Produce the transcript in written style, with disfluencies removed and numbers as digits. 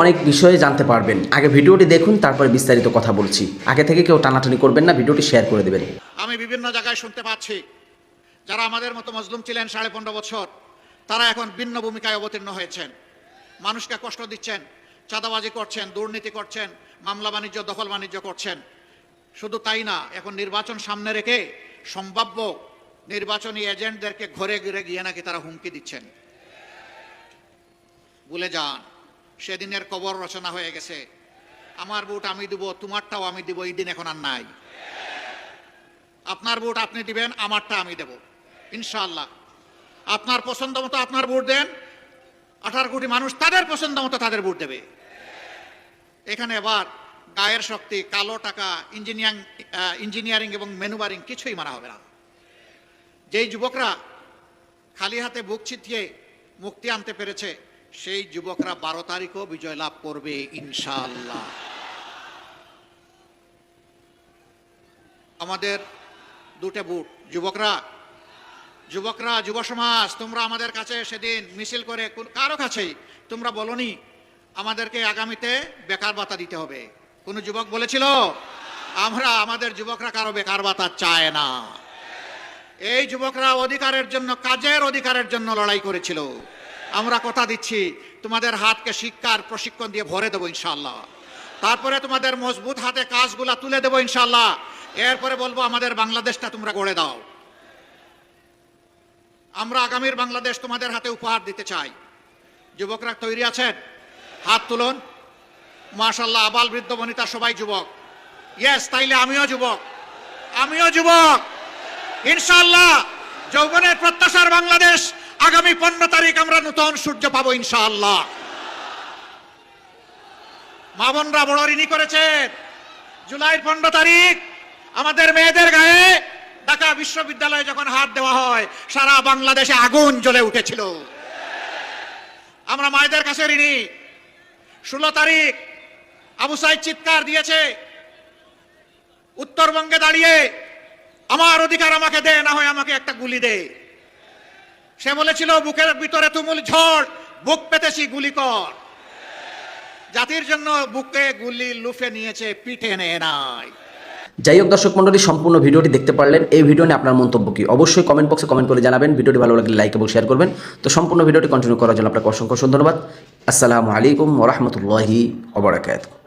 অনেক বিষয়ে জানতে পারবেন। আগে ভিডিওটি দেখুন, তারপরে বিস্তারিত কথা বলছি। আগে থেকে কেউ টানাটানি করবেন না, ভিডিওটি শেয়ার করে দেবেন। আমি বিভিন্ন জায়গায় শুনতে পাচ্ছি যারা আমাদের মতো মজলুম ছিলেন 15.5 বছর, তারা এখন ভিন্ন ভূমিকায় অবতীর্ণ হয়েছেন, মানুষকে কষ্ট দিচ্ছেন, চাঁদাবাজি করছেন, দুর্নীতি করছেন, মামলা বাণিজ্য, দখল বাণিজ্য করছেন। শুধু তাই না, এখন নির্বাচন সামনে রেখে সম্ভাব্য নির্বাচনী এজেন্টদেরকে ঘরে ঘুরে গিয়ে নাকি তারা হুমকি দিচ্ছেন। ভুলে যান, সেদিনের কবর রচনা হয়ে গেছে। আমার ভোট আমি দিব, তোমারটাও আমি দিব, এই দিন এখন আর নাই। আপনার ভোট আপনি দিবেন, আমারটা আমি দেব ইনশাআল্লাহ। আপনার পছন্দ মতো আপনার ভোট দেন, 18 কোটি মানুষ তাদের পছন্দ মতো তাদের ভোট দেবে। এখানে আবার গায়ের শক্তি, কালো টাকা, ইঞ্জিনিয়ারিং এবং ম্যানুভারিং কিছুই মানা হবে না। যেই যুবকরা খালি হাতে বুক চিতিয়ে মুক্তি আনতে পেরেছে, সেই যুবকরা 12 তারিখও বিজয় লাভ করবে ইনশাআল্লাহ। আমাদের দুটো বুট। যুবকরা, যুব সমাজ, তোমরা আমাদের কাছে সেদিন মিছিল করে কারো কাছেই তোমরা বলনি আমাদেরকে আগামীতে বেকার ভাতা দিতে হবে। কোন যুবক বলেছিল? আমাদের যুবকরা কারো বেকার ভাতা চায় না। এই যুবকরা অধিকারের জন্য, কাজের অধিকারের জন্য লড়াই করেছিল। আমরা কথা দিচ্ছি, তোমাদের হাতকে শিক্ষার প্রশিক্ষণ দিয়ে ভরে দেবো ইনশাআল্লাহ। তারপরে তোমাদের মজবুত হাতে কাজগুলা তুলে দেবো ইনশাআল্লাহ। এরপরে বলবো আমাদের বাংলাদেশটা তোমরা গড়ে দাও। আমরা আগামীর বাংলাদেশ তোমাদের হাতে উপহার দিতে চাই। যুবকরা তৈরি আছেন? হাত তুলুন। মাশাআল্লাহ, আবাল বৃদ্ধ বনিতা সবাই যুবক। ইয়েস, তাইলে আমিও যুবক ইনশাআল্লাহ। যৌবনের প্রত্যাশার বাংলাদেশ। আগামী 15 তারিখ আমরা নতুন সূর্য পাবো ইনশাআল্লাহ। মা বোনরা বড় ঋণী করেছেন। জুলাইয়ের 15 তারিখ আমাদের মেয়েদের গায়ে ঢাকা বিশ্ববিদ্যালয়ে যখন হাত দেওয়া হয়, সারা বাংলাদেশে আগুন জ্বলে উঠেছিল। আমরা মায়েদের কাছে ঋণী। 16 তারিখ আবু সাইদ চিৎকার দিয়েছে উত্তরবঙ্গে দাঁড়িয়ে, আমার অধিকার আমাকে দে, না হয় আমাকে একটা গুলি দে। সে বলেছিল বুকের ভিতরে তুমুল ঝড়, বুক পেতেছি গুলি কর। জাতির জন্য বুকে গুলি লুফে নিয়েছে, পিঠে নেয় নাই। যাই হোক দর্শক মণ্ডলী, সম্পূর্ণ ভিডিওটি দেখতে পারলেন। এই ভিডিও নিয়ে আপনার মন্তব্য কি অবশ্যই কমেন্ট বক্সে কমেন্ট করে জানাবেন। ভিডিওটি ভালো লাগলে লাইক এবং শেয়ার করবেন। তো সম্পূর্ণ ভিডিওটি কন্টিনিউ করার জন্য আপনাকে অসংখ্য ধন্যবাদ। আসসালামু আলাইকুম ওয়া রাহমাতুল্লাহি ওয়া বারাকাতুহু।